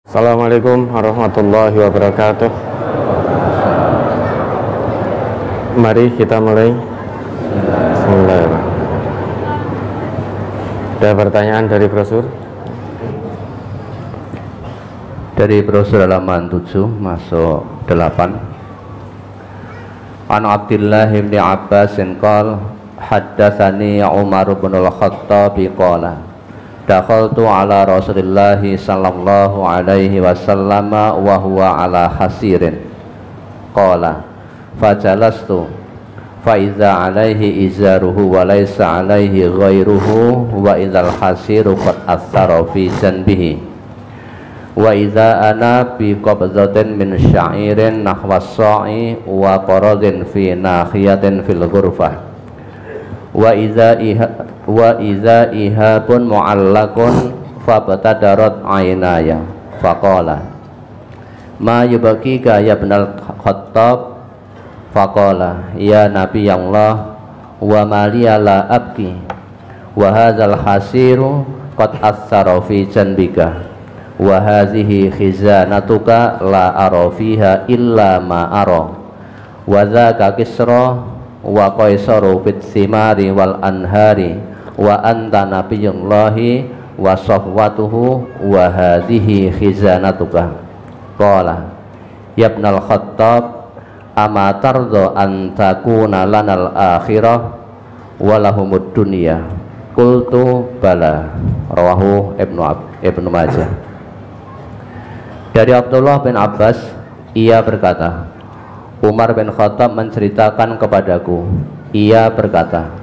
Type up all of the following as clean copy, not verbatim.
Assalamualaikum warahmatullahi wabarakatuh. Mari kita mulai. Bismillahirrahmanirrahim. Ada pertanyaan dari brosur? Dari brosur halaman 7 masuk 8. An Abdullah bin Abbas qala haddatsani Umar bin Al-Khattab qala dakhaltu ala Rasulillah sallallahu alaihi wasallam wa huwa ala hasirin qala fajalastu fa iza alaihi izaruhu wa laysa alaihi ghairuhu wa idzal hasiru qad athara fi janbihi wa iza ana bi qabdatin min sya'irin nahwa sa'i wa qaradin fi nahiyatin fil ghurfah wa iza ihabun mu'allakun fabtadarat aynaya faqala ma yubakika ya ibnal Khattab faqala ya Nabi Allah wa maliya la abki wa hadzal hasiru qad athara fi janbika wa hadhihi khizanatuka la ara fiha illa ma ara wa dzaka Kisra wa qaisaru bit simari wal anhari wa anta nabiyullahi wa sahwatuhu wa hadhihi khizanatuka qala ya ibnal Khattab ama tardo an takuna lanal akhirah wa lahumud dunya qultu bala rawahu Ibnu Majah. Dari Abdullah bin Abbas ia berkata, Umar bin Khattab menceritakan kepadaku, ia berkata,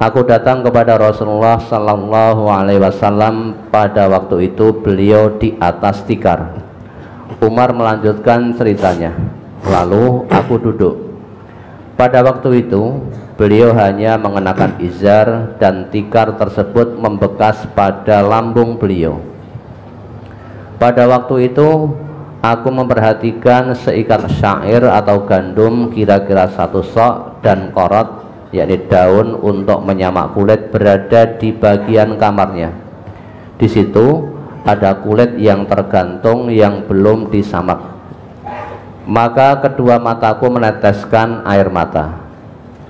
aku datang kepada Rasulullah sallallahu alaihi wasallam pada waktu itu beliau di atas tikar. Umar melanjutkan ceritanya, lalu aku duduk. Pada waktu itu beliau hanya mengenakan izar dan tikar tersebut membekas pada lambung beliau. Pada waktu itu aku memperhatikan seikat syair atau gandum kira-kira 1 sok dan korot, yakni daun untuk menyamak kulit, berada di bagian kamarnya. Di situ ada kulit yang tergantung yang belum disamak. Maka kedua mataku meneteskan air mata.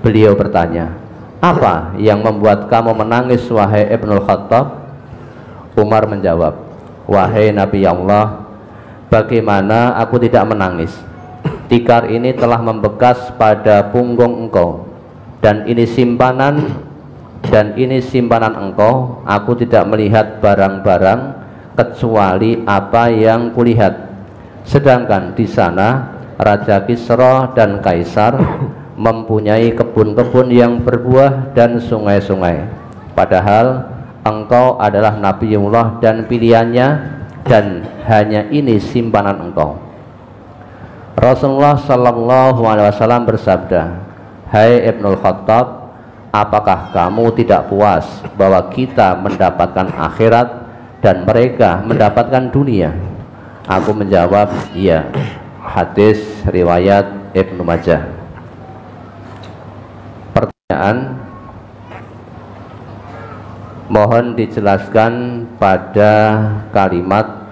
Beliau bertanya, apa yang membuat kamu menangis wahai Ibnul Khattab? Umar menjawab, wahai Nabi Allah, bagaimana aku tidak menangis? Tikar ini telah membekas pada punggung engkau, dan ini simpanan engkau. Aku tidak melihat barang-barang kecuali apa yang kulihat. Sedangkan di sana Raja Kisra dan Kaisar mempunyai kebun-kebun yang berbuah dan sungai-sungai, padahal engkau adalah Nabiullah dan pilihannya, dan hanya ini simpanan engkau. Rasulullah sallallahu alaihi wasallam bersabda, hai Ibnul Khattab, apakah kamu tidak puas bahwa kita mendapatkan akhirat dan mereka mendapatkan dunia? Aku menjawab, iya. Hadis riwayat Ibnu Majah. Pertanyaan, mohon dijelaskan pada kalimat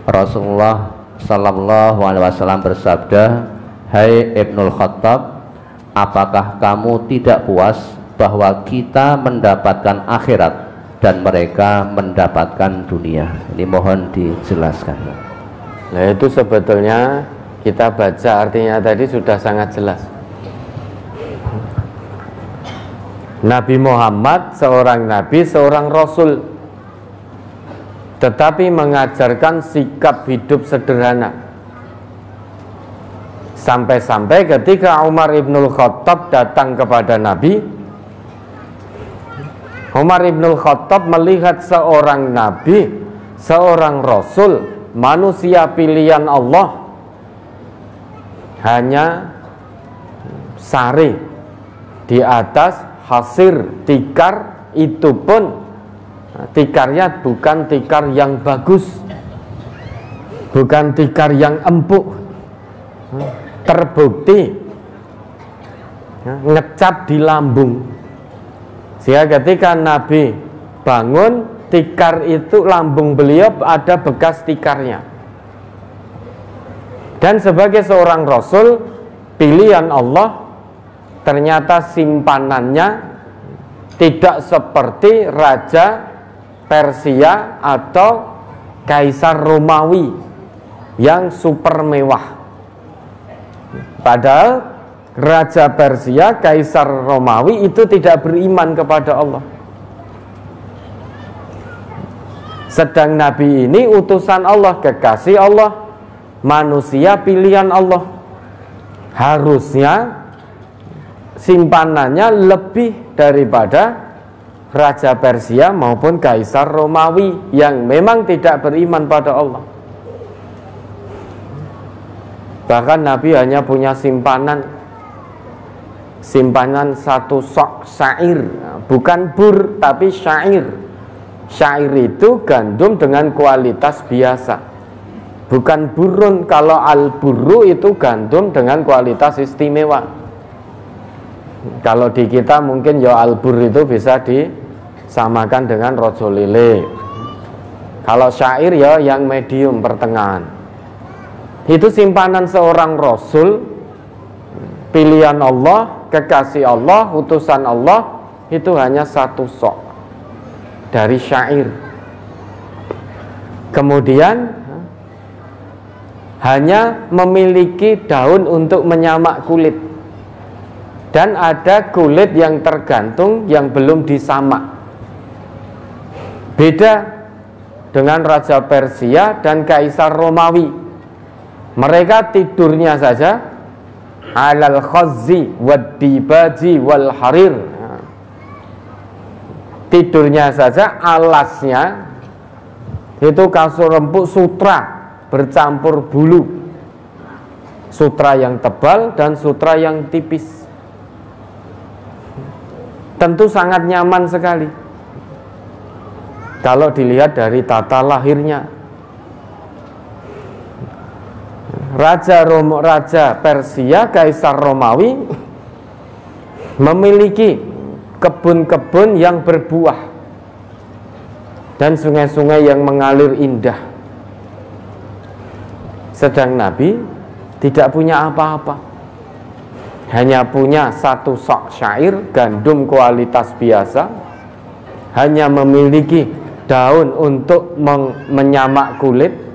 Rasulullah sallallahu alaihi wasallam bersabda, hai Ibnul Khattab, apakah kamu tidak puas bahwa kita mendapatkan akhirat dan mereka mendapatkan dunia? Ini mohon dijelaskan. Nah, itu sebetulnya kita baca artinya tadi sudah sangat jelas. Nabi Muhammad seorang nabi, seorang rasul, tetapi mengajarkan sikap hidup sederhana. Sampai-sampai ketika Umar ibnul Khattab datang kepada Nabi, Umar ibnul Khattab melihat seorang nabi, seorang rasul, manusia pilihan Allah, hanya sari di atas hasir tikar, itu pun tikarnya bukan tikar yang bagus, bukan tikar yang empuk, terbukti ngecap di lambung, sehingga ketika Nabi bangun tikar itu, lambung beliau ada bekas tikarnya. Dan sebagai seorang Rasul pilihan Allah, ternyata simpanannya tidak seperti Raja Persia atau Kaisar Romawi yang super mewah. Padahal Raja Persia, Kaisar Romawi itu tidak beriman kepada Allah. Sedang Nabi ini utusan Allah, kekasih Allah, manusia pilihan Allah. Harusnya simpanannya lebih daripada Raja Persia maupun Kaisar Romawi yang memang tidak beriman pada Allah. Bahkan Nabi hanya punya simpanan satu sok syair, bukan bur tapi syair. Syair itu gandum dengan kualitas biasa, bukan burun. Kalau al-burru itu gandum dengan kualitas istimewa. Kalau di kita mungkin ya al-bur itu bisa disamakan dengan rojo lele. Kalau syair ya yang medium pertengahan. Itu simpanan seorang Rasul, pilihan Allah, kekasih Allah, utusan Allah, itu hanya satu sok dari syair. Kemudian hanya memiliki daun untuk menyamak kulit, dan ada kulit yang tergantung yang belum disamak. Beda dengan Raja Persia dan Kaisar Romawi. Mereka tidurnya saja alal khazzi wad dibaji wal harir. Tidurnya saja alasnya itu kasur empuk sutra bercampur bulu, sutra yang tebal dan sutra yang tipis. Tentu sangat nyaman sekali kalau dilihat dari tata lahirnya. Raja Persia, Kaisar Romawi memiliki kebun-kebun yang berbuah dan sungai-sungai yang mengalir indah. Sedang Nabi tidak punya apa-apa, hanya punya satu sok syair gandum kualitas biasa, hanya memiliki daun untuk menyamak kulit,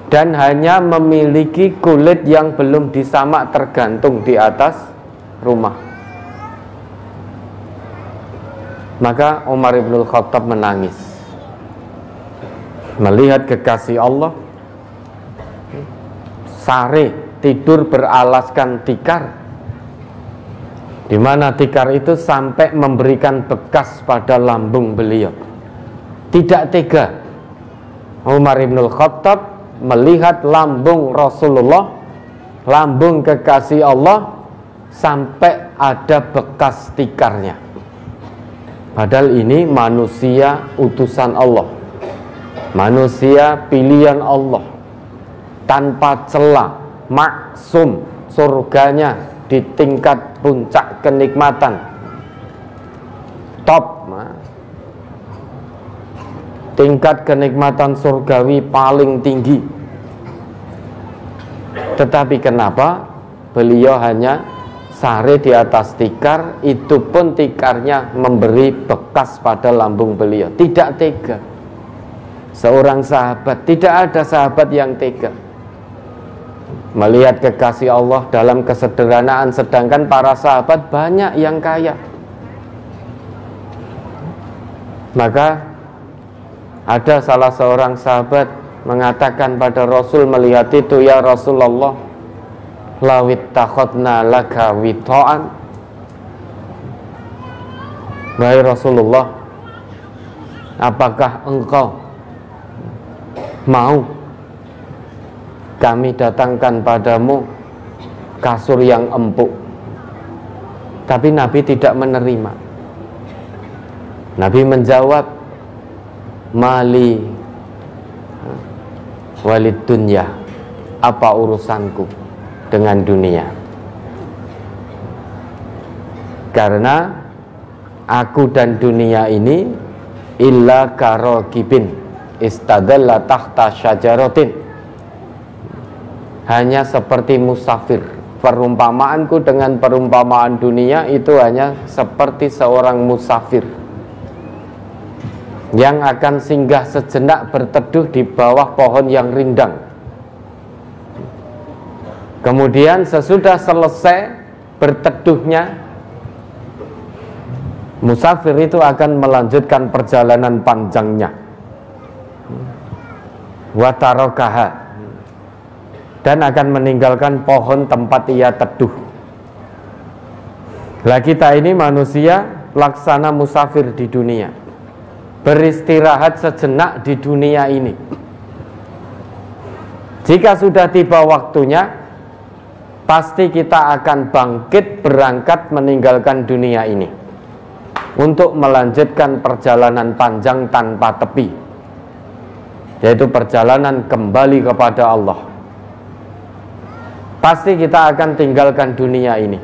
dan hanya memiliki kulit yang belum disamak tergantung di atas rumah. Maka Umar ibn Khattab menangis melihat kekasih Allah sare tidur beralaskan tikar, di mana tikar itu sampai memberikan bekas pada lambung beliau. Tidak tega Umar ibn Khattab melihat lambung Rasulullah, lambung kekasih Allah, sampai ada bekas tikarnya. Padahal ini manusia utusan Allah, manusia pilihan Allah, tanpa celah, maksum, surganya di tingkat puncak kenikmatan, top, tingkat kenikmatan surgawi paling tinggi. Tetapi kenapa beliau hanya sare di atas tikar, itu pun tikarnya memberi bekas pada lambung beliau. Tidak tega seorang sahabat, tidak ada sahabat yang tega melihat kekasih Allah dalam kesederhanaan, sedangkan para sahabat banyak yang kaya. Maka ada salah seorang sahabat mengatakan pada Rasul melihat itu, ya Rasulullah, lawit takhotna laka wito'an. Wahai Rasulullah, apakah engkau mau kami datangkan padamu kasur yang empuk? Tapi Nabi tidak menerima. Nabi menjawab, mali walid dunya, apa urusanku dengan dunia? Karena aku dan dunia ini illa karokibin istadalla tahta syajaratin. Hanya seperti musafir. Perumpamaanku dengan perumpamaan dunia itu hanya seperti seorang musafir yang akan singgah sejenak berteduh di bawah pohon yang rindang. Kemudian sesudah selesai berteduhnya, musafir itu akan melanjutkan perjalanan panjangnya. Watarokaha, dan akan meninggalkan pohon tempat ia teduh. Lah kita ini manusia laksana musafir di dunia, beristirahat sejenak di dunia ini. Jika sudah tiba waktunya, pasti kita akan bangkit berangkat meninggalkan dunia ini untuk melanjutkan perjalanan panjang tanpa tepi, yaitu perjalanan kembali kepada Allah. Pasti kita akan tinggalkan dunia ini.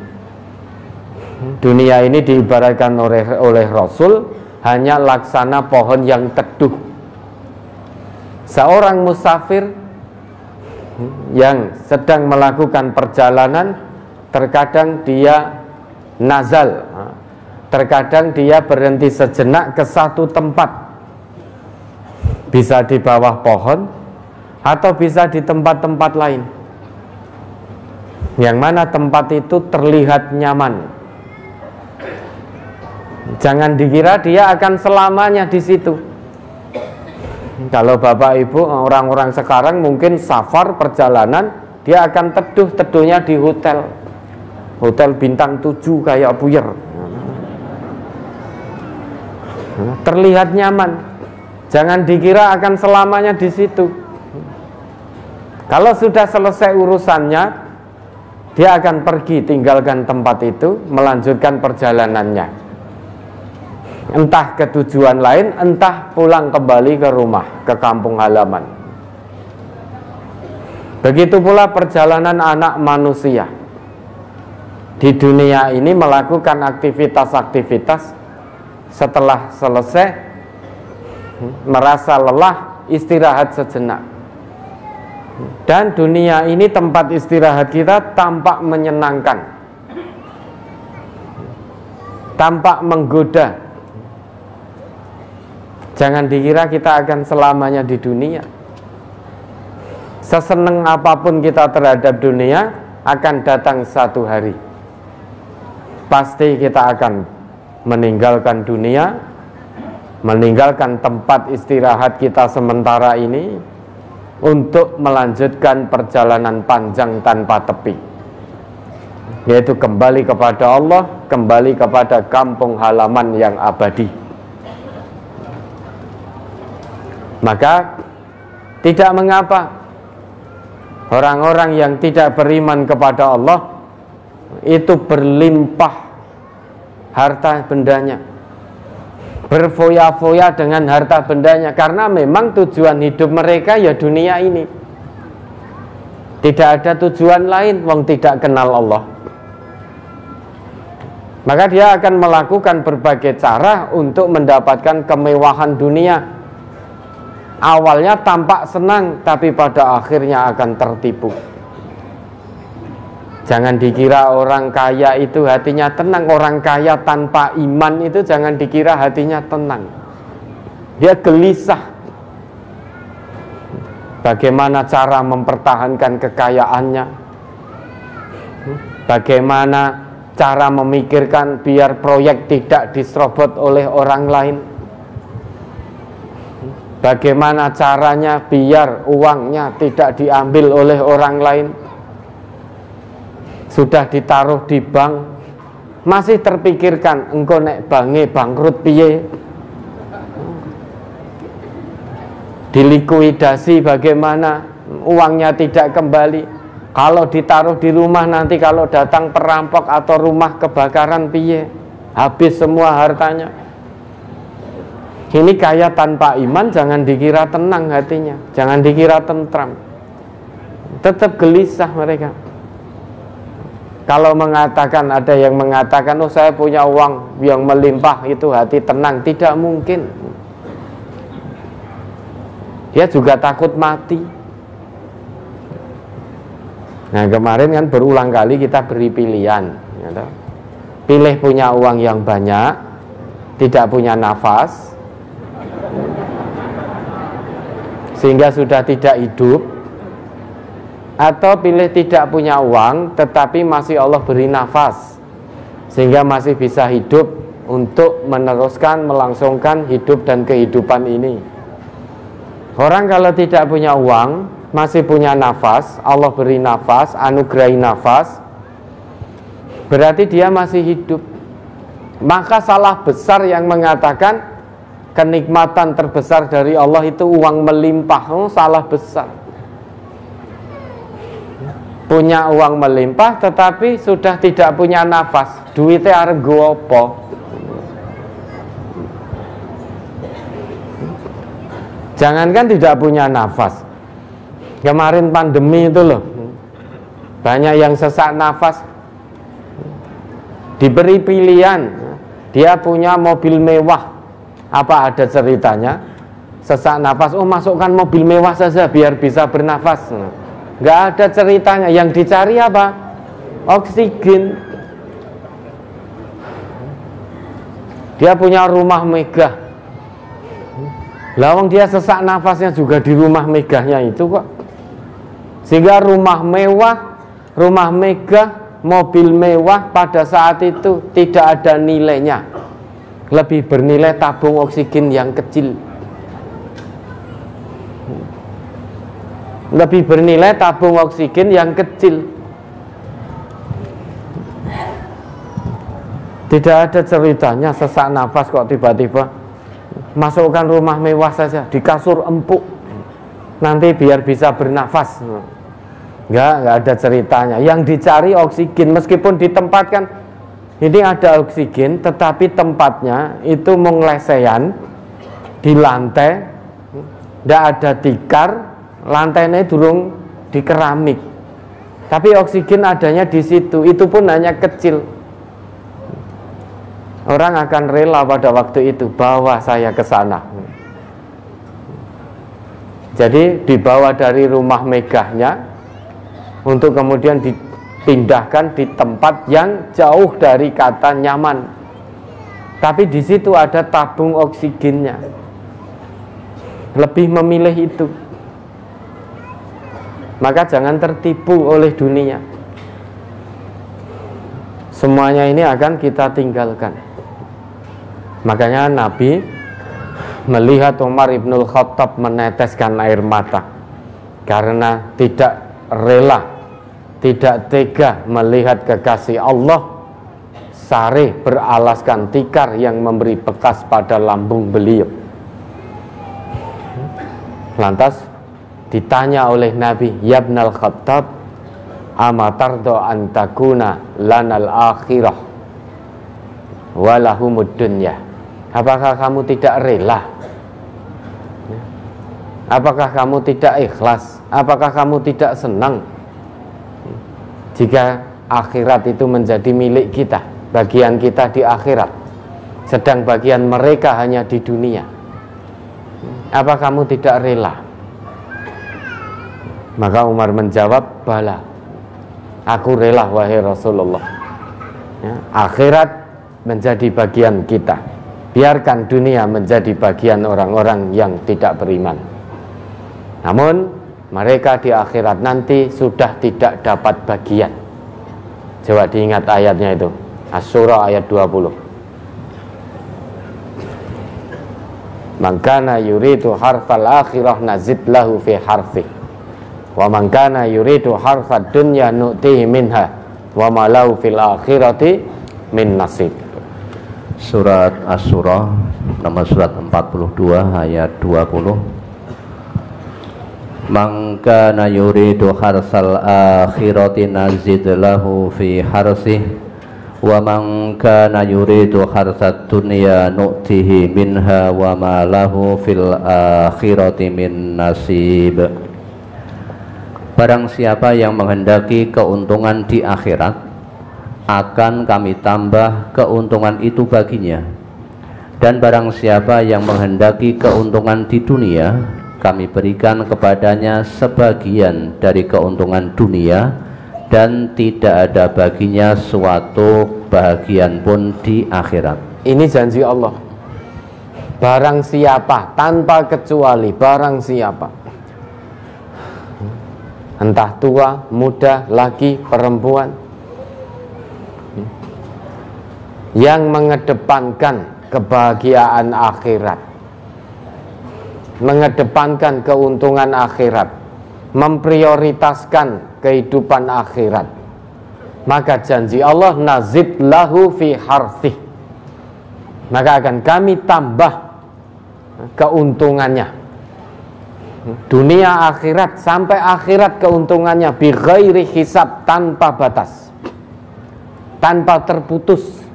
Dunia ini diibaratkan oleh Rasul hanya laksana pohon yang teduh. Seorang musafir yang sedang melakukan perjalanan, terkadang dia nazal, terkadang dia berhenti sejenak ke satu tempat, bisa di bawah pohon atau bisa di tempat-tempat lain, yang mana tempat itu terlihat nyaman. Jangan dikira dia akan selamanya di situ. Kalau Bapak Ibu, orang-orang sekarang mungkin safar perjalanan, dia akan teduhnya di hotel bintang 7 kayak Puyer. Terlihat nyaman. Jangan dikira akan selamanya di situ. Kalau sudah selesai urusannya, dia akan pergi tinggalkan tempat itu, melanjutkan perjalanannya, entah ke tujuan lain, entah pulang kembali ke rumah, ke kampung halaman. Begitu pula perjalanan anak manusia di dunia ini, melakukan aktivitas-aktivitas, setelah selesai merasa lelah, istirahat sejenak. Dan dunia ini tempat istirahat kita tampak menyenangkan, tampak menggoda. Jangan dikira kita akan selamanya di dunia. Seseneng apapun kita terhadap dunia, akan datang satu hari pasti kita akan meninggalkan dunia, meninggalkan tempat istirahat kita sementara ini, untuk melanjutkan perjalanan panjang tanpa tepi, yaitu kembali kepada Allah, kembali kepada kampung halaman yang abadi. Maka tidak mengapa orang-orang yang tidak beriman kepada Allah itu berlimpah harta bendanya, berfoya-foya dengan harta bendanya, karena memang tujuan hidup mereka ya dunia ini. Tidak ada tujuan lain, wong tidak kenal Allah. Maka dia akan melakukan berbagai cara untuk mendapatkan kemewahan dunia. Awalnya tampak senang, tapi pada akhirnya akan tertipu. Jangan dikira orang kaya itu hatinya tenang. Orang kaya tanpa iman itu jangan dikira hatinya tenang. Dia gelisah. Bagaimana cara mempertahankan kekayaannya, bagaimana cara memikirkan biar proyek tidak diserobot oleh orang lain, bagaimana caranya biar uangnya tidak diambil oleh orang lain. Sudah ditaruh di bank, masih terpikirkan engko nek bange bangkrut piye, dilikuidasi bagaimana, uangnya tidak kembali. Kalau ditaruh di rumah, nanti kalau datang perampok atau rumah kebakaran piye, habis semua hartanya. Ini kaya tanpa iman, jangan dikira tenang hatinya, jangan dikira tentram, tetap gelisah mereka. Kalau mengatakan, ada yang mengatakan, oh saya punya uang yang melimpah itu hati tenang, tidak mungkin. dia juga takut mati. Nah kemarin kan berulang kali kita beri pilihan, gitu. Pilih punya uang yang banyak, tidak punya nafas, sehingga sudah tidak hidup, atau pilih tidak punya uang tetapi masih Allah beri nafas sehingga masih bisa hidup untuk meneruskan, melangsungkan hidup dan kehidupan ini. Orang kalau tidak punya uang masih punya nafas, Allah beri nafas, anugerahi nafas, berarti dia masih hidup. Maka salah besar yang mengatakan kenikmatan terbesar dari Allah itu uang melimpah. Salah besar. Punya uang melimpah tetapi sudah tidak punya nafas, duitnya arep nggo apa? Jangankan tidak punya nafas, kemarin pandemi itu loh, banyak yang sesak nafas. Diberi pilihan, dia punya mobil mewah, apa ada ceritanya? Sesak nafas, oh masukkan mobil mewah saja biar bisa bernafas. Nggak ada ceritanya. Yang dicari apa? Oksigen. Dia punya rumah megah, lawang dia sesak nafasnya juga di rumah megahnya itu kok. Sehingga rumah mewah, rumah megah, mobil mewah pada saat itu tidak ada nilainya. Lebih bernilai tabung oksigen yang kecil. Lebih bernilai tabung oksigen yang kecil. Tidak ada ceritanya sesak nafas kok tiba-tiba masukkan rumah mewah saja di kasur empuk nanti biar bisa bernafas. Enggak ada ceritanya. Yang dicari oksigen, meskipun ditempatkan ini ada oksigen tetapi tempatnya itu menglesehan di lantai, tidak ada tikar, lantainya durung di keramik, tapi oksigen adanya di situ, itu pun hanya kecil. Orang akan rela pada waktu itu, bawa saya ke sana. Jadi dibawa dari rumah megahnya untuk kemudian dipindahkan di tempat yang jauh dari kata nyaman. Tapi di situ ada tabung oksigennya. Lebih memilih itu. Maka jangan tertipu oleh dunia. Semuanya ini akan kita tinggalkan. Makanya Nabi melihat Umar ibnul Khattab meneteskan air mata karena tidak rela, tidak tega melihat kekasih Allah sare beralaskan tikar yang memberi bekas pada lambung beliau. Lantas ditanya oleh Nabi, ya ibnul Khattab, amatardo antakuna lanal akhirah walahumud dunya. Apakah kamu tidak rela? Apakah kamu tidak ikhlas? Apakah kamu tidak senang jika akhirat itu menjadi milik kita, bagian kita di akhirat, sedang bagian mereka hanya di dunia? Apa kamu tidak rela? Maka Umar menjawab, bala, aku rela wahai Rasulullah. Akhirat menjadi bagian kita, biarkan dunia menjadi bagian orang-orang yang tidak beriman. Namun mereka di akhirat nanti sudah tidak dapat bagian. Coba diingat ayatnya itu, Asy-Syura ayat 20. Man kana yuridu harfal akhirah nazid lahu fi harfi wa man kana yuridu harfad dunya nu'tihi minha wa ma lahu fil akhirati min nasib. Surat Asy-Syura nomor surat 42 ayat 20. Man kana yuridu harsal akhirati nazid lahu fi harsihi wa man kana yuridu harsad dunya nu'tihi minha wa ma lahu fil akhirati min nasib. Barang siapa yang menghendaki keuntungan di akhirat, akan kami tambah keuntungan itu baginya. Dan barang siapa yang menghendaki keuntungan di dunia, kami berikan kepadanya sebagian dari keuntungan dunia, dan tidak ada baginya suatu bahagian pun di akhirat. Ini janji Allah. Barang siapa, tanpa kecuali barang siapa, entah tua, muda, laki, perempuan, yang mengedepankan kebahagiaan akhirat, mengedepankan keuntungan akhirat, memprioritaskan kehidupan akhirat, maka janji Allah, nazid lahu fi harthih, maka akan kami tambah keuntungannya, dunia akhirat sampai akhirat, keuntungannya bi ghairi hisab, tanpa batas, tanpa terputus.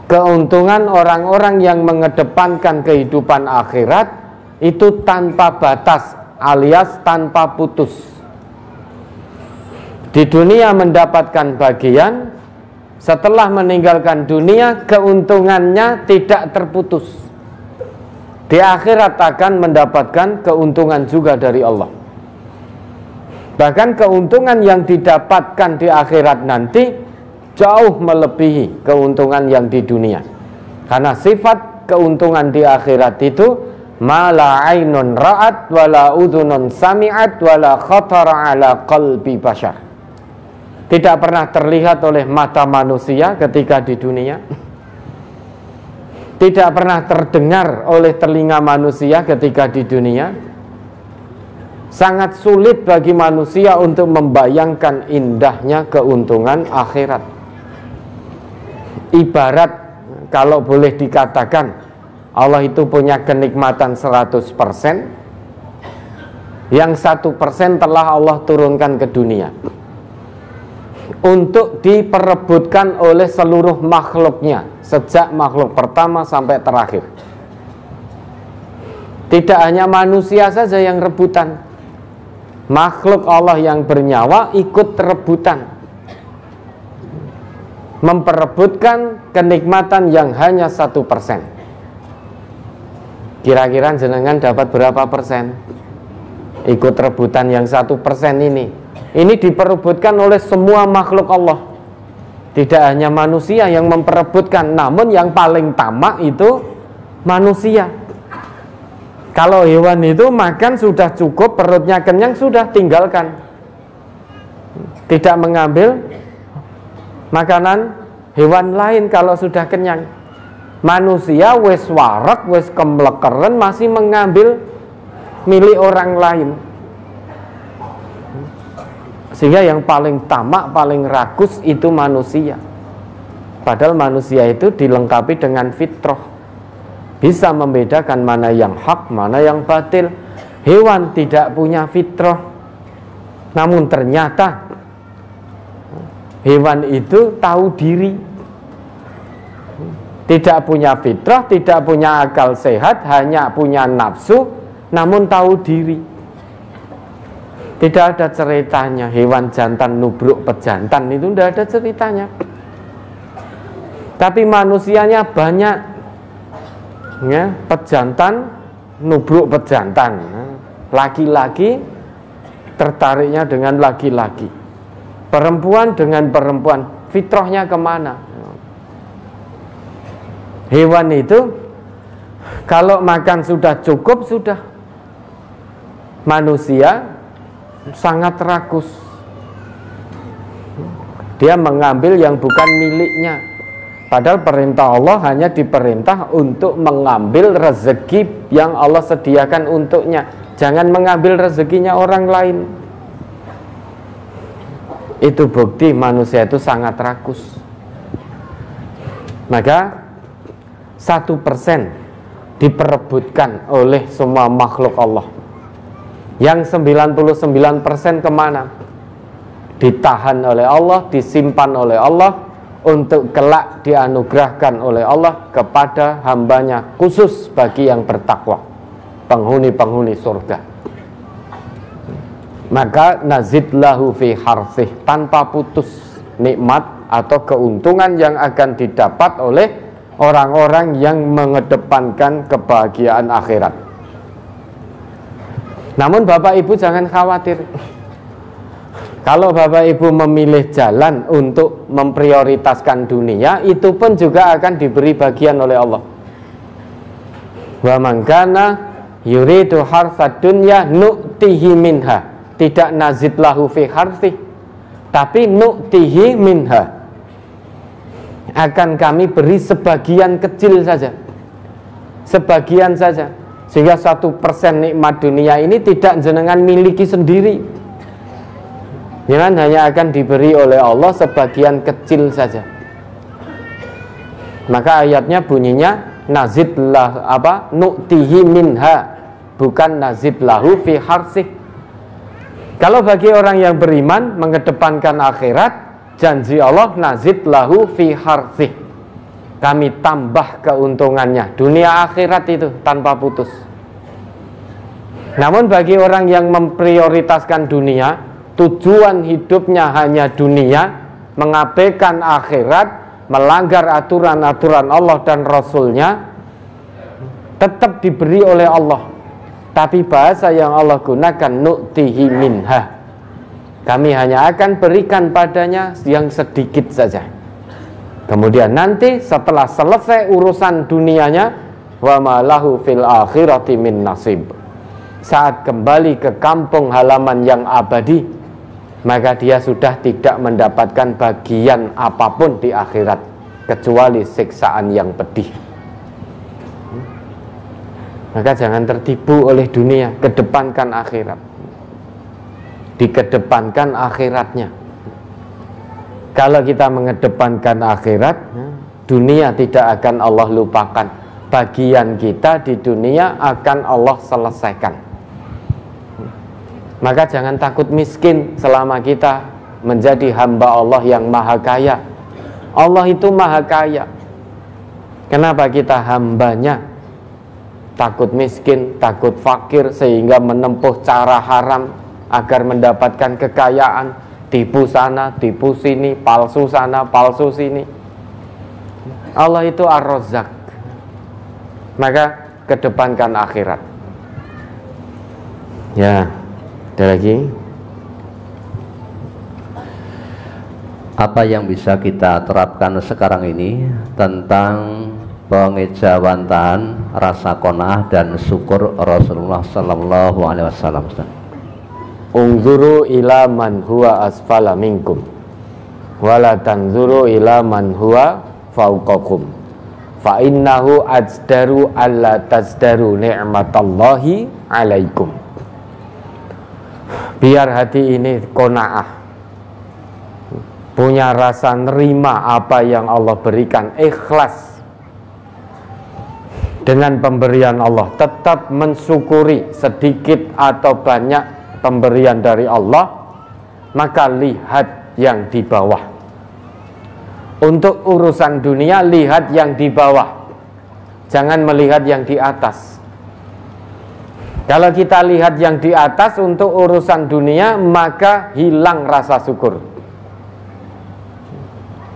Keuntungan orang-orang yang mengedepankan kehidupan akhirat itu tanpa batas, alias tanpa putus. Di dunia mendapatkan bagian, setelah meninggalkan dunia keuntungannya tidak terputus. Di akhirat akan mendapatkan keuntungan juga dari Allah. Bahkan keuntungan yang didapatkan di akhirat nanti jauh melebihi keuntungan yang di dunia. Karena sifat keuntungan di akhirat itu ma la ainun ra'at wa la udhunun sami'at wa la khatara ala qalbi bashar. Tidak pernah terlihat oleh mata manusia ketika di dunia, tidak pernah terdengar oleh telinga manusia ketika di dunia. Sangat sulit bagi manusia untuk membayangkan indahnya keuntungan akhirat. Ibarat kalau boleh dikatakan Allah itu punya kenikmatan 100%, yang 1% telah Allah turunkan ke dunia untuk diperebutkan oleh seluruh makhluknya, sejak makhluk pertama sampai terakhir. Tidak hanya manusia saja yang rebutan, makhluk Allah yang bernyawa ikut rebutan, memperebutkan kenikmatan yang hanya 1%. Kira-kira jenengan dapat berapa persen? Ikut rebutan yang 1% ini. Ini diperebutkan oleh semua makhluk Allah. Tidak hanya manusia yang memperebutkan, namun yang paling tamak itu manusia. Kalau hewan itu makan sudah cukup, perutnya kenyang, sudah tinggalkan. Tidak mengambil makanan hewan lain kalau sudah kenyang. Manusia wis warak, wis kemlekeren, masih mengambil milik orang lain. Sehingga yang paling tamak, paling rakus itu manusia. Padahal manusia itu dilengkapi dengan fitrah, bisa membedakan mana yang hak, mana yang batil. Hewan tidak punya fitrah, namun ternyata hewan itu tahu diri, tidak punya fitrah, tidak punya akal sehat, hanya punya nafsu, namun tahu diri. Tidak ada ceritanya hewan jantan nubruk pejantan, itu tidak ada ceritanya. Tapi manusianya banyak, ya, pejantan nubruk pejantan, laki-laki tertariknya dengan laki-laki, perempuan dengan perempuan, fitrahnya kemana? Hewan itu kalau makan sudah cukup, sudah. Manusia sangat rakus, dia mengambil yang bukan miliknya. Padahal perintah Allah hanya diperintah untuk mengambil rezeki yang Allah sediakan untuknya. Jangan mengambil rezekinya orang lain. Itu bukti manusia itu sangat rakus. Maka 1% diperebutkan oleh semua makhluk Allah. Yang 99% kemana? Ditahan oleh Allah, disimpan oleh Allah, untuk kelak dianugerahkan oleh Allah kepada hambanya, khusus bagi yang bertakwa, penghuni-penghuni surga. Maka nazid lahu fi harthih, tanpa putus nikmat atau keuntungan yang akan didapat oleh orang-orang yang mengedepankan kebahagiaan akhirat. Namun Bapak Ibu jangan khawatir. Kalau Bapak Ibu memilih jalan untuk memprioritaskan dunia, itu pun juga akan diberi bagian oleh Allah. Wa man kana yuridu hartsad dunya nu'tihi minha. Tidak nazid lahu fi harthi, tapi nu'tihi minha. Akan kami beri sebagian kecil saja. Sebagian saja. Sehingga 1% nikmat dunia ini tidak jenengan miliki sendiri. Jangan hanya akan diberi oleh Allah sebagian kecil saja. Maka ayatnya bunyinya nazid lah apa? Nu'tihi minha, bukan nazid lahu fi harsih. Kalau bagi orang yang beriman mengedepankan akhirat, janji Allah nazid lahu fi harsih. Kami tambah keuntungannya dunia akhirat itu tanpa putus. Namun bagi orang yang memprioritaskan dunia, tujuan hidupnya hanya dunia, mengabaikan akhirat, melanggar aturan-aturan Allah dan Rasulnya, tetap diberi oleh Allah. Tapi bahasa yang Allah gunakan nu'tihi minha. Kami hanya akan berikan padanya yang sedikit saja. Kemudian nanti setelah selesai urusan dunianya, wa ma lahu fil akhirati min nasib. Saat kembali ke kampung halaman yang abadi, maka dia sudah tidak mendapatkan bagian apapun di akhirat kecuali siksaan yang pedih. Maka jangan tertipu oleh dunia, kedepankan akhirat. Dikedepankan akhiratnya. Kalau kita mengedepankan akhirat, dunia tidak akan Allah lupakan. Bagian kita di dunia akan Allah selesaikan. Maka jangan takut miskin selama kita menjadi hamba Allah yang maha kaya. Allah itu maha kaya. Kenapa kita hambanya takut miskin, takut fakir, sehingga menempuh cara haram agar mendapatkan kekayaan, tipu sana, tipu sini, palsu sana, palsu sini. Allah itu Ar-Razzaq. Maka kedepankan akhirat. Ya, ada lagi? Apa yang bisa kita terapkan sekarang ini tentang pengejawantahan rasa qanaah dan syukur Rasulullah Sallallahu Alaihi Wasallam? Unzuru ila man huwa asfala minkum wala tanzuru ila man huwa fauqakum fa innahu ajdaru alla tazdaru ni'matallahi alaikum. Biar hati ini qanaah, punya rasa nerima apa yang Allah berikan, ikhlas dengan pemberian Allah, tetap mensyukuri sedikit atau banyak pemberian dari Allah, maka lihat yang di bawah. Untuk urusan dunia, lihat yang di bawah, jangan melihat yang di atas. Kalau kita lihat yang di atas untuk urusan dunia, maka hilang rasa syukur.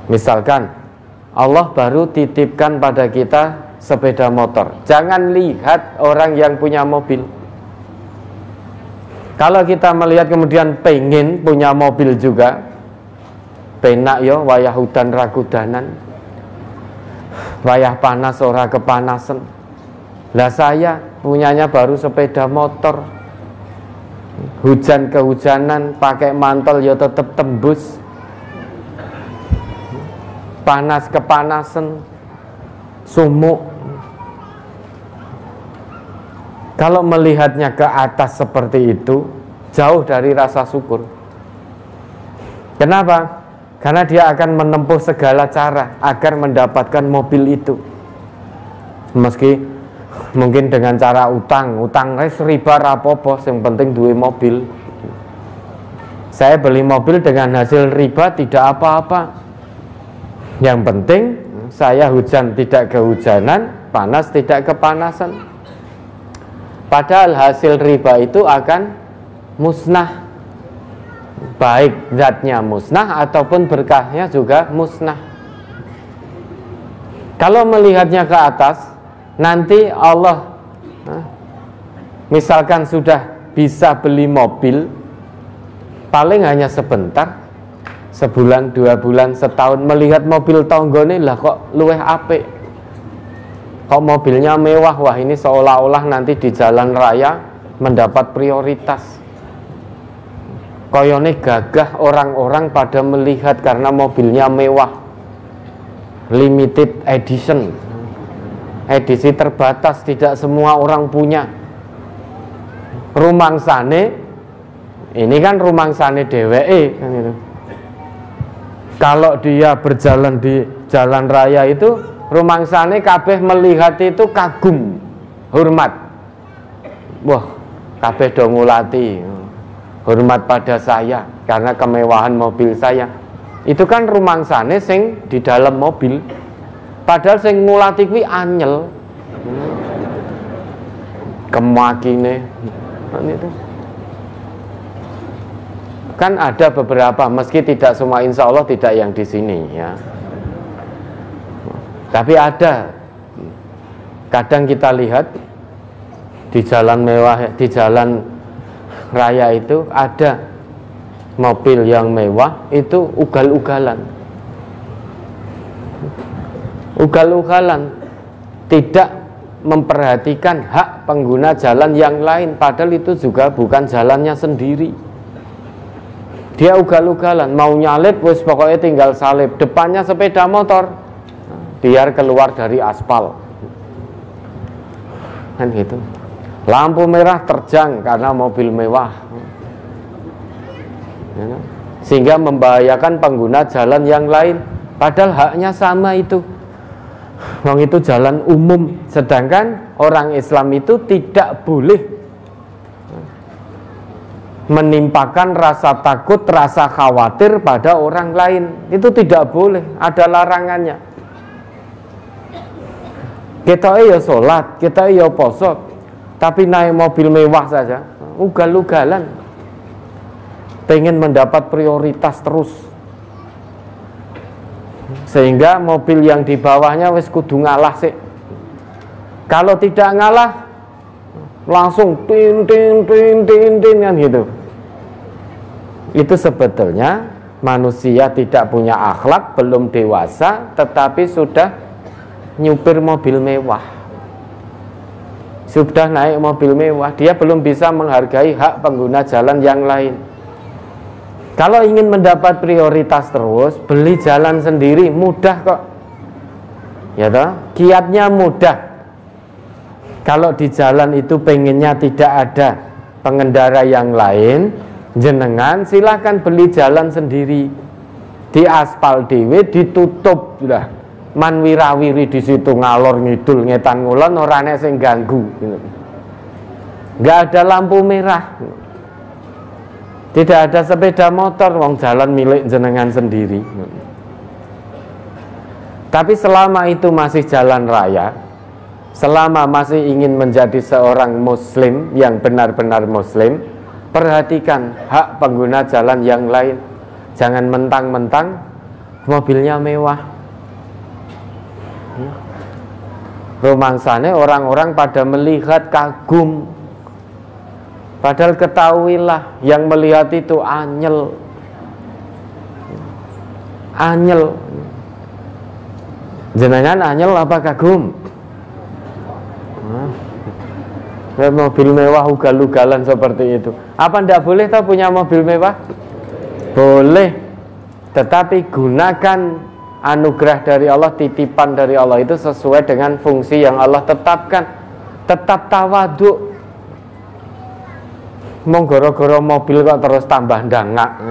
Misalkan Allah baru titipkan pada kita sepeda motor, jangan lihat orang yang punya mobil. Kalau kita melihat kemudian pengen punya mobil juga, penak yo wayah hudan ragudanan, wayah panas ora kepanasan. Lah saya punyanya baru sepeda motor, hujan kehujanan pakai mantel yo tetap tembus, panas kepanasan, sumuk. Kalau melihatnya ke atas seperti itu, jauh dari rasa syukur. Kenapa? Karena dia akan menempuh segala cara agar mendapatkan mobil itu. Meski mungkin dengan cara utang riba rapopo, yang penting duwe mobil. Saya beli mobil dengan hasil riba tidak apa-apa. Yang penting saya hujan tidak kehujanan, panas tidak kepanasan. Padahal hasil riba itu akan musnah, baik zatnya musnah ataupun berkahnya juga musnah. Kalau melihatnya ke atas, nanti Allah misalkan sudah bisa beli mobil paling hanya sebentar, sebulan, 2 bulan, setahun, melihat mobil tonggone lah kok luweh apik, kok mobilnya mewah, wah ini seolah-olah nanti di jalan raya mendapat prioritas. Koyone gagah orang-orang pada melihat karena mobilnya mewah, limited edition, edisi terbatas, tidak semua orang punya. Rumangsane, ini kan rumangsane dheweke kan itu. Kalau dia berjalan di jalan raya itu, rumangsane kabeh melihat itu kagum, hormat. Wah, kabeh do ngulati, hormat pada saya karena kemewahan mobil saya. Itu kan rumangsane sing di dalam mobil. Padahal sing ngulati kuwi anyel. Kemakine itu. Kan ada beberapa, meski tidak semua, insya Allah tidak yang di sini ya. Tapi ada. Kadang kita lihat di jalan mewah, di jalan raya itu ada mobil yang mewah itu ugal-ugalan. Ugal-ugalan, tidak memperhatikan hak pengguna jalan yang lain, padahal itu juga bukan jalannya sendiri. Dia ugal-ugalan, mau nyalip wis pokoknya tinggal salip, depannya sepeda motor biar keluar dari aspal kan gitu. Lampu merah terjang karena mobil mewah, sehingga membahayakan pengguna jalan yang lain, padahal haknya sama itu. Wong itu jalan umum, sedangkan orang Islam itu tidak boleh menimpakan rasa takut, rasa khawatir pada orang lain. Itu tidak boleh, ada larangannya. Kita ya sholat, kita ya poso, tapi naik mobil mewah saja, ugal-ugalan, pengen mendapat prioritas terus, sehingga mobil yang di bawahnya wis kudu ngalah sih. Kalau tidak ngalah, langsung tin kan gitu. Itu sebetulnya manusia tidak punya akhlak, belum dewasa, tetapi sudah nyupir mobil mewah, sudah naik mobil mewah, dia belum bisa menghargai hak pengguna jalan yang lain. Kalau ingin mendapat prioritas terus, beli jalan sendiri, mudah kok, ya toh, kiatnya mudah. Kalau di jalan itu pengennya tidak ada pengendara yang lain, jenengan silahkan beli jalan sendiri, di aspal dewe, ditutup sudah, man wirawiri di situ ngalor ngidul ngetan ngulon, ora nek sing ganggu, nggak ada lampu merah, tidak ada sepeda motor, wong jalan milik jenengan sendiri. Tapi selama itu masih jalan raya, selama masih ingin menjadi seorang muslim yang benar-benar muslim, perhatikan hak pengguna jalan yang lain. Jangan mentang-mentang mobilnya mewah, rumangsane orang-orang pada melihat kagum, padahal ketahuilah yang melihat itu anyel. Anyel, jenengan anyel apa kagum? Mobil mewah ugal-ugalan seperti itu, apa ndak boleh tau punya mobil mewah? Boleh, tetapi gunakan anugerah dari Allah, titipan dari Allah itu sesuai dengan fungsi yang Allah tetapkan. Tetap tawadhu. Mong goro-goro mobil kok terus tambah ndangak.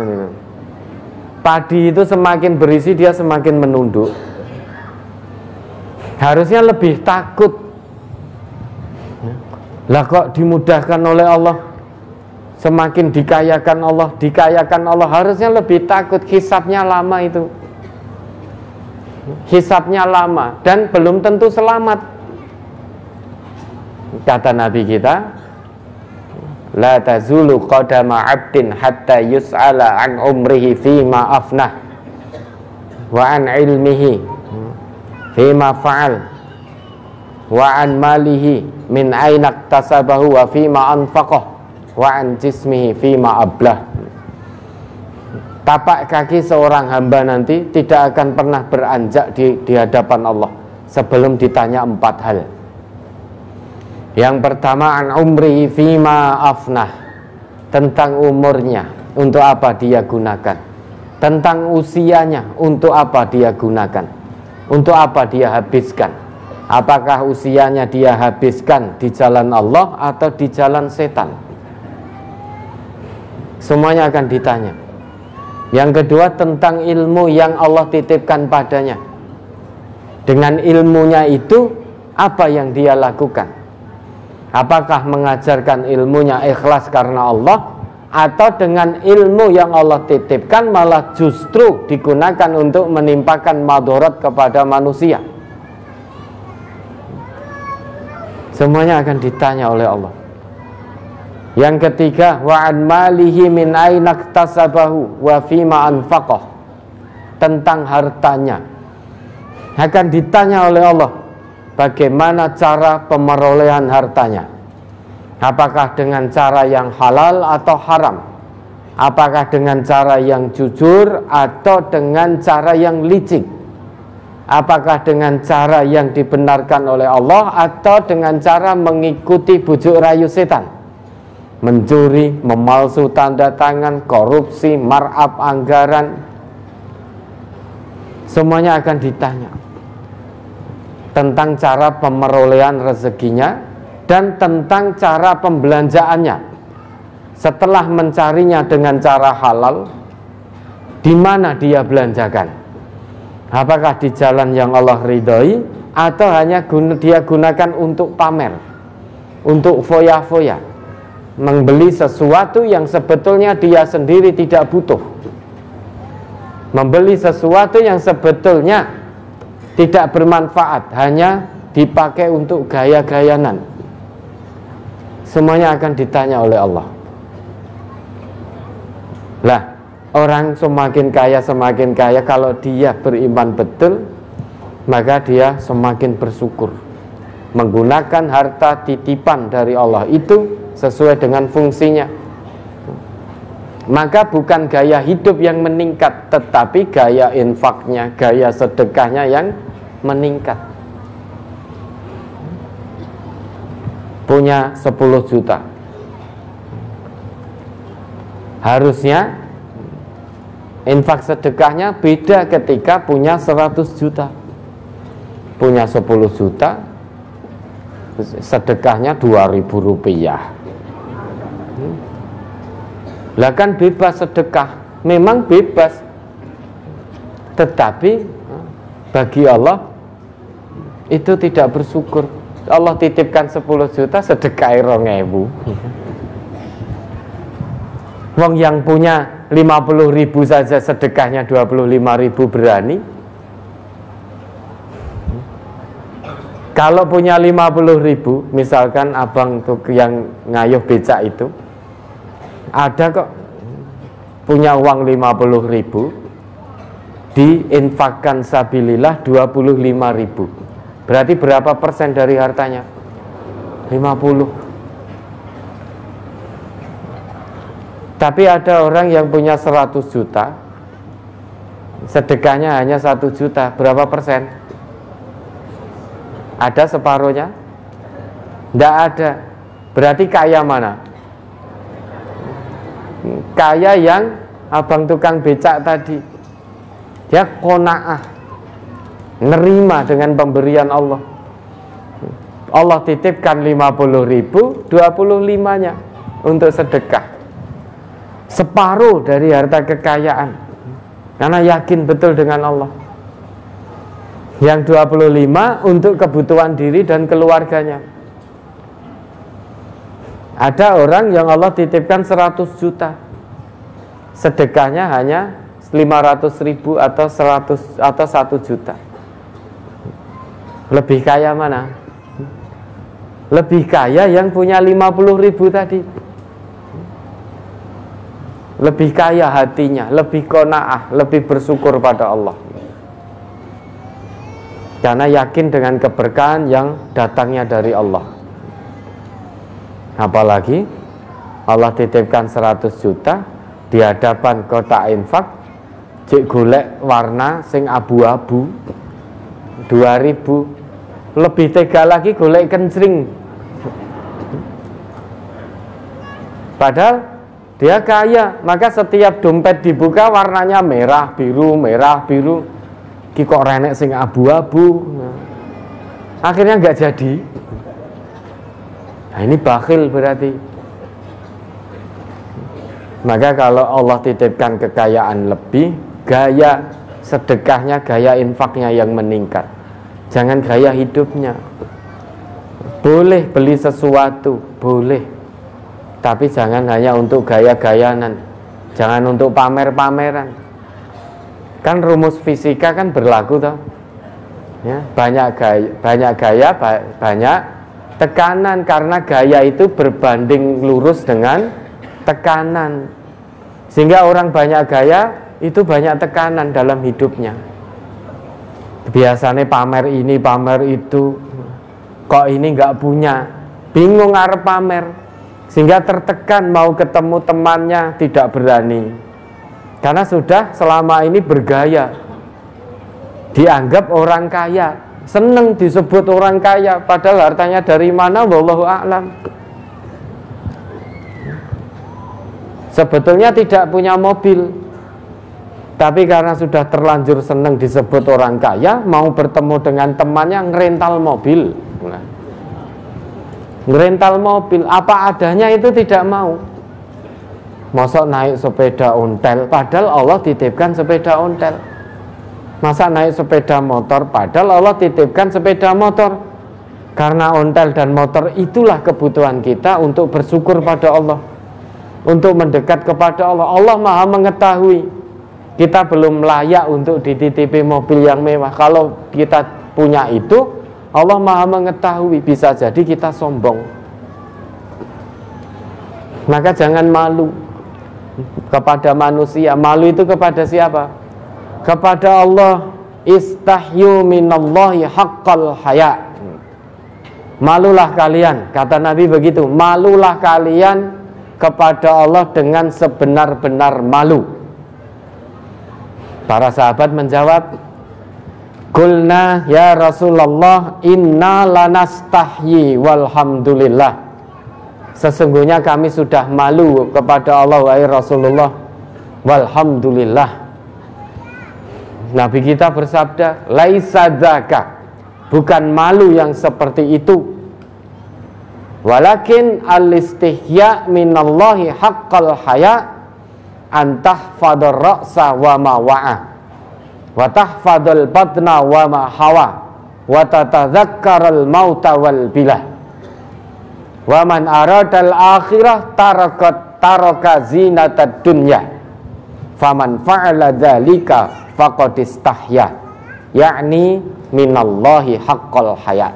Padi itu semakin berisi dia semakin menunduk. Harusnya lebih takut. Lah kok dimudahkan oleh Allah, semakin dikayakan Allah, harusnya lebih takut. Hisabnya lama itu, hisabnya lama dan belum tentu selamat. Kata Nabi kita, la tazulu qadama 'abdin hatta yus'ala an umrihi fima afnah wa an ilmihi fima fa'al wa an malihi min aina iktasabahu wa fima anfaqah. wa an jismihi fima ablah. Tapak kaki seorang hamba nanti tidak akan pernah beranjak di hadapan Allah sebelum ditanya 4 hal. Yang pertama, an umri fima afnah, tentang umurnya, untuk apa dia gunakan. Tentang usianya, untuk apa dia gunakan, untuk apa dia habiskan. Apakah usianya dia habiskan di jalan Allah atau di jalan setan? Semuanya akan ditanya. Yang kedua, tentang ilmu yang Allah titipkan padanya. Dengan ilmunya itu, apa yang dia lakukan? Apakah mengajarkan ilmunya ikhlas karena Allah, atau dengan ilmu yang Allah titipkan malah justru digunakan untuk menimpakan madarat kepada manusia? Semuanya akan ditanya oleh Allah. Yang ketiga, wa an malihi min aina iktasabahu wa fima anfaqah, tentang hartanya. Akan ditanya oleh Allah, bagaimana cara pemerolehan hartanya. Apakah dengan cara yang halal atau haram? Apakah dengan cara yang jujur atau dengan cara yang licik? Apakah dengan cara yang dibenarkan oleh Allah atau dengan cara mengikuti bujuk rayu setan? Mencuri, memalsu tanda tangan, korupsi, markup anggaran. Semuanya akan ditanya tentang cara pemerolehan rezekinya dan tentang cara pembelanjaannya. Setelah mencarinya dengan cara halal, di mana dia belanjakan? Apakah di jalan yang Allah ridhoi atau hanya dia gunakan untuk pamer, untuk foya-foya, membeli sesuatu yang sebetulnya dia sendiri tidak butuh, membeli sesuatu yang sebetulnya tidak bermanfaat, hanya dipakai untuk gaya-gayanan. Semuanya akan ditanya oleh Allah. Lah, orang semakin kaya, kalau dia beriman betul, maka dia semakin bersyukur, menggunakan harta titipan dari Allah itu sesuai dengan fungsinya. Maka bukan gaya hidup yang meningkat, tetapi gaya infaknya, gaya sedekahnya yang meningkat. Punya 10 juta, harusnya infak sedekahnya beda ketika punya 100 juta. Punya 10 juta, sedekahnya 2.000 rupiah. Lah kan bebas sedekah, memang bebas, tetapi bagi Allah itu tidak bersyukur. Allah titipkan 10 juta, sedekah 2.000. Wong yang punya 50.000 saja sedekahnya 25.000 berani. Kalau punya 50.000, misalkan abang tuh yang ngayuh becak itu, ada kok punya uang 50.000, diinfakkan sabilillah 25.000. Berarti berapa persen dari hartanya? 50. Tapi ada orang yang punya 100 juta, sedekahnya hanya 1 juta. Berapa persen? Ada separuhnya? Tidak ada. Berarti kaya mana? Kaya yang abang tukang becak tadi. Dia qanaah, nerima dengan pemberian Allah. Allah titipkan 50.000, 25-nya untuk sedekah, separuh dari harta kekayaan, karena yakin betul dengan Allah. Yang 25 untuk kebutuhan diri dan keluarganya. Ada orang yang Allah titipkan 100 juta, sedekahnya hanya 500.000 atau 100 atau 1 juta. Lebih kaya mana? Lebih kaya yang punya 50.000 tadi. Lebih kaya hatinya, lebih qanaah, lebih bersyukur pada Allah, karena yakin dengan keberkahan yang datangnya dari Allah. Apalagi Allah titipkan 100 juta di hadapan kotak infak, cek golek warna sing abu-abu 2000, lebih tega lagi golek kencring. Padahal dia kaya, maka setiap dompet dibuka warnanya merah biru. Ki kok renek sing abu-abu. Akhirnya nggak jadi. Nah, ini bakhil berarti. Maka kalau Allah titipkan kekayaan lebih, gaya sedekahnya, gaya infaknya yang meningkat. Jangan gaya hidupnya. Boleh beli sesuatu, boleh. Tapi jangan hanya untuk gaya-gayanan. Jangan untuk pamer-pameran. Kan rumus fisika kan berlaku toh. Ya, banyak gaya, banyak tekanan, karena gaya itu berbanding lurus dengan tekanan. Sehingga orang banyak gaya itu banyak tekanan dalam hidupnya. Biasanya pamer ini, pamer itu. Kok ini nggak punya, bingung arep pamer, sehingga tertekan, mau ketemu temannya tidak berani, karena sudah selama ini bergaya, dianggap orang kaya, seneng disebut orang kaya, padahal hartanya dari mana wallahu a'lam. Sebetulnya tidak punya mobil, tapi karena sudah terlanjur seneng disebut orang kaya, mau bertemu dengan temannya ngerental mobil. Ngerental mobil apa adanya itu tidak mau. Masa naik sepeda ontel, padahal Allah titipkan sepeda ontel. Masa naik sepeda motor, padahal Allah titipkan sepeda motor. Karena ontel dan motor itulah kebutuhan kita untuk bersyukur pada Allah, untuk mendekat kepada Allah. Allah Maha mengetahui kita belum layak untuk dititipi mobil yang mewah. Kalau kita punya itu, Allah Maha mengetahui, bisa jadi kita sombong. Maka jangan malu kepada manusia. Malu itu kepada siapa? Kepada Allah. Istahyu minallahi haqqal haya. Malulah kalian, kata Nabi begitu, malulah kalian kepada Allah dengan sebenar-benar malu. Para sahabat menjawab, qulna ya Rasulullah inna lanastahyi walhamdulillah. Sesungguhnya kami sudah malu kepada Allah wahai Rasulullah, walhamdulillah. Nabi kita bersabda, laisa dzaka, bukan malu yang seperti itu, walakin al-istihya minallahi haqqal haya antahfadar ra'sa wa ma wa'a wa tahfadul batna wa ma hawa wa tatadzakkaral mauta wal bilah wa man aradal akhirah taraka zinatad dunya faman fa'ala dzalika faqad istahya, yakni minallahi haqqal haya.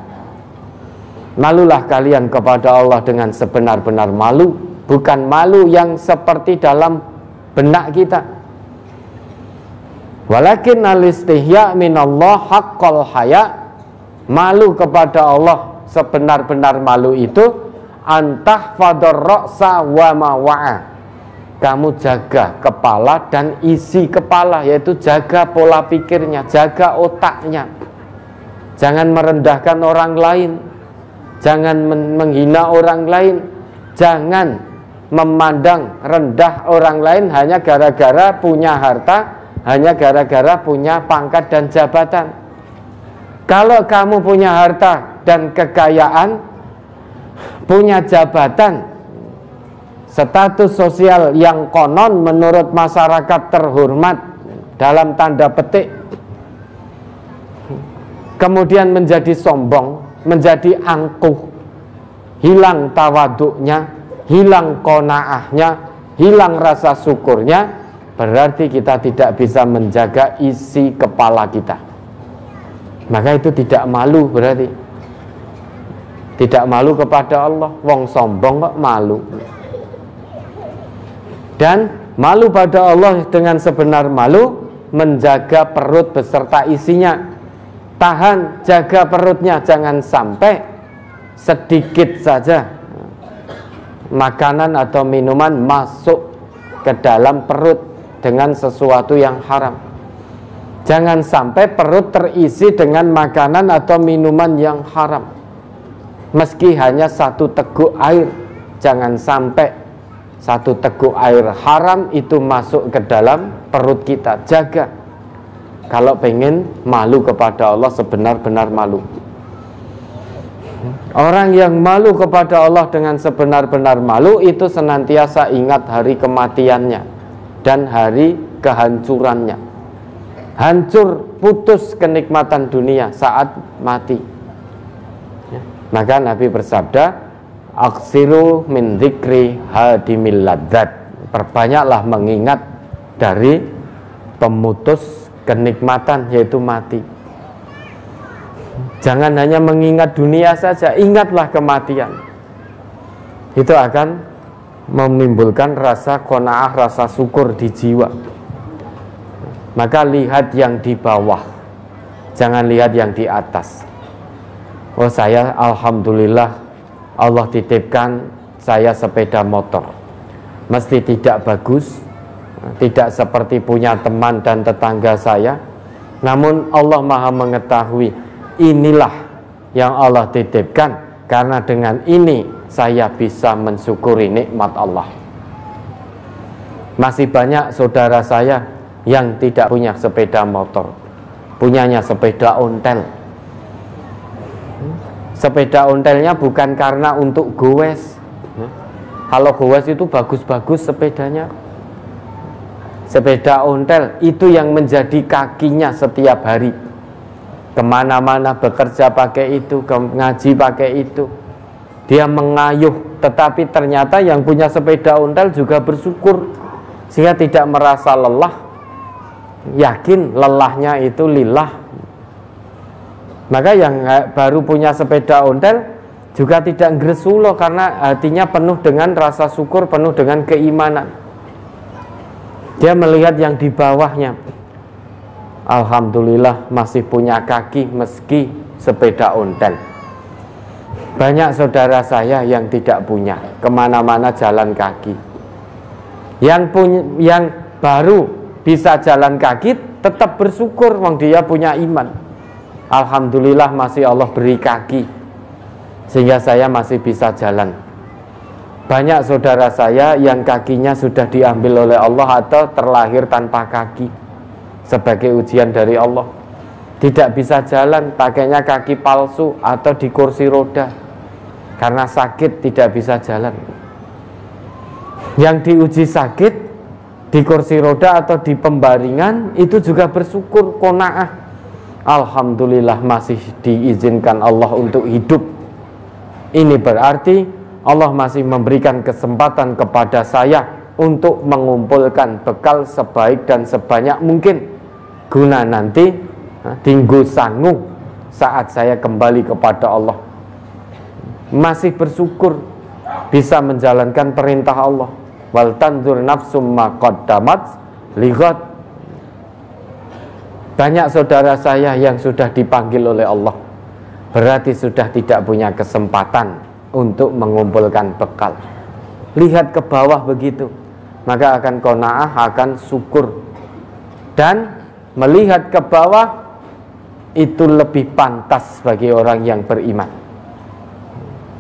Malulah kalian kepada Allah dengan sebenar-benar malu, bukan malu yang seperti dalam benak kita. Walakin al-istihya minallah haqqal haya, malu kepada Allah sebenar-benar malu itu antahfadar ra'sa wa ma wa'a, kamu jaga kepala dan isi kepala, yaitu jaga pola pikirnya, jaga otaknya. Jangan merendahkan orang lain, jangan menghina orang lain, jangan memandang rendah orang lain hanya gara-gara punya harta, hanya gara-gara punya pangkat dan jabatan. Kalau kamu punya harta dan kekayaan, punya jabatan, status sosial yang konon menurut masyarakat terhormat dalam tanda petik, kemudian menjadi sombong, menjadi angkuh, hilang tawaduknya, hilang qanaahnya, hilang rasa syukurnya, berarti kita tidak bisa menjaga isi kepala kita. Maka itu tidak malu, berarti tidak malu kepada Allah. Wong sombong kok malu. Dan malu pada Allah dengan sebenar malu, menjaga perut beserta isinya. Tahan, jaga perutnya, jangan sampai sedikit saja makanan atau minuman masuk ke dalam perut dengan sesuatu yang haram. Jangan sampai perut terisi dengan makanan atau minuman yang haram. Meski hanya satu teguk air, jangan sampai satu teguk air haram itu masuk ke dalam perut kita. Jaga kalau pengen malu kepada Allah sebenar-benar malu. Orang yang malu kepada Allah dengan sebenar-benar malu itu senantiasa ingat hari kematiannya dan hari kehancurannya. Hancur, putus kenikmatan dunia saat mati. Maka Nabi bersabda, aksiru min dzikri hadimil ladzat. Perbanyaklah mengingat dari pemutus kenikmatan, yaitu mati. Jangan hanya mengingat dunia saja, ingatlah kematian. Itu akan menimbulkan rasa qanaah, rasa syukur di jiwa. Maka lihat yang di bawah, jangan lihat yang di atas. Oh, saya alhamdulillah Allah titipkan saya sepeda motor. Mesti tidak bagus, tidak seperti punya teman dan tetangga saya. Namun Allah Maha mengetahui, inilah yang Allah titipkan, karena dengan ini saya bisa mensyukuri nikmat Allah. Masih banyak saudara saya yang tidak punya sepeda motor, punyanya sepeda ontel. Sepeda ontelnya bukan karena untuk goes. Kalau goes itu bagus-bagus sepedanya. Sepeda ontel itu yang menjadi kakinya setiap hari. Kemana-mana bekerja pakai itu, ngaji pakai itu. Dia mengayuh, tetapi ternyata yang punya sepeda ontel juga bersyukur, sehingga tidak merasa lelah. Yakin lelahnya itu lillah. Maka yang baru punya sepeda ontel juga tidak ngresulo, karena hatinya penuh dengan rasa syukur, penuh dengan keimanan. Dia melihat yang di bawahnya. Alhamdulillah masih punya kaki meski sepeda ontel. Banyak saudara saya yang tidak punya, kemana-mana jalan kaki. Yang baru bisa jalan kaki tetap bersyukur, wong dia punya iman. Alhamdulillah masih Allah beri kaki, sehingga saya masih bisa jalan. Banyak saudara saya yang kakinya sudah diambil oleh Allah atau terlahir tanpa kaki, sebagai ujian dari Allah. Tidak bisa jalan, pakainya kaki palsu atau di kursi roda, karena sakit tidak bisa jalan. Yang diuji sakit di kursi roda atau di pembaringan itu juga bersyukur, qanaah. Alhamdulillah masih diizinkan Allah untuk hidup. Ini berarti Allah masih memberikan kesempatan kepada saya untuk mengumpulkan bekal sebaik dan sebanyak mungkin, guna nanti tinggu sangu saat saya kembali kepada Allah. Masih bersyukur bisa menjalankan perintah Allah. Wal tanzur nafsum ma qaddamat lighad. Banyak saudara saya yang sudah dipanggil oleh Allah, berarti sudah tidak punya kesempatan untuk mengumpulkan bekal. Lihat ke bawah begitu, maka akan qanaah, akan syukur. Dan melihat ke bawah itu lebih pantas bagi orang yang beriman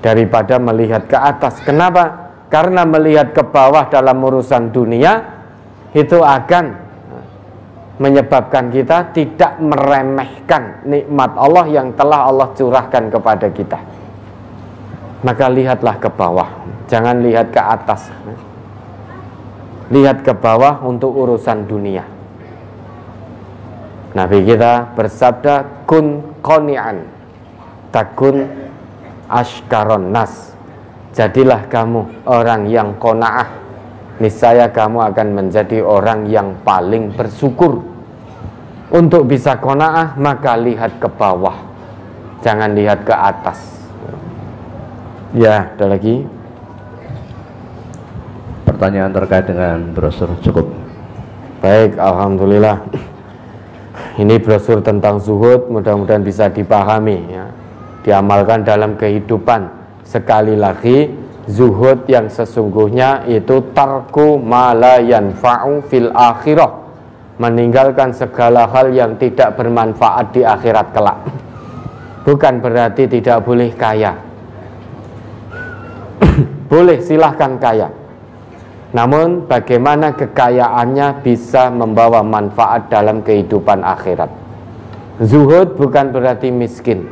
daripada melihat ke atas. Kenapa? Karena melihat ke bawah dalam urusan dunia itu akan menyebabkan kita tidak meremehkan nikmat Allah yang telah Allah curahkan kepada kita. Maka lihatlah ke bawah, jangan lihat ke atas. Lihat ke bawah untuk urusan dunia. Nabi kita bersabda, kun qani'an takun ashkaron nas. Jadilah kamu orang yang qanaah, niscaya kamu akan menjadi orang yang paling bersyukur. Untuk bisa qanaah, maka lihat ke bawah, jangan lihat ke atas. Ya, ada lagi pertanyaan terkait dengan brosur? Cukup. Baik, alhamdulillah. Ini brosur tentang zuhud, mudah-mudahan bisa dipahami ya, diamalkan dalam kehidupan. Sekali lagi, Zuhud yang sesungguhnya itu tarku ma la yanfa'u fil akhirah, meninggalkan segala hal yang tidak bermanfaat di akhirat kelak. Bukan berarti tidak boleh kaya. Boleh, silahkan kaya. Namun bagaimana kekayaannya bisa membawa manfaat dalam kehidupan akhirat. Zuhud bukan berarti miskin.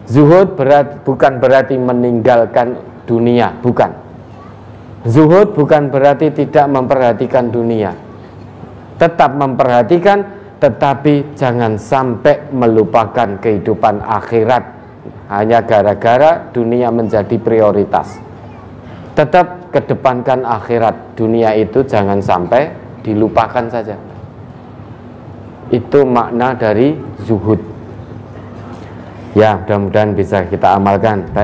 Zuhud bukan berarti meninggalkan dunia, bukan. Zuhud bukan berarti tidak memperhatikan dunia. Tetap memperhatikan, tetapi jangan sampai melupakan kehidupan akhirat hanya gara-gara dunia menjadi prioritas. Tetap kedepankan akhirat, dunia itu jangan sampai dilupakan saja. Itu makna dari zuhud. Ya, mudah-mudahan bisa kita amalkan. Baik.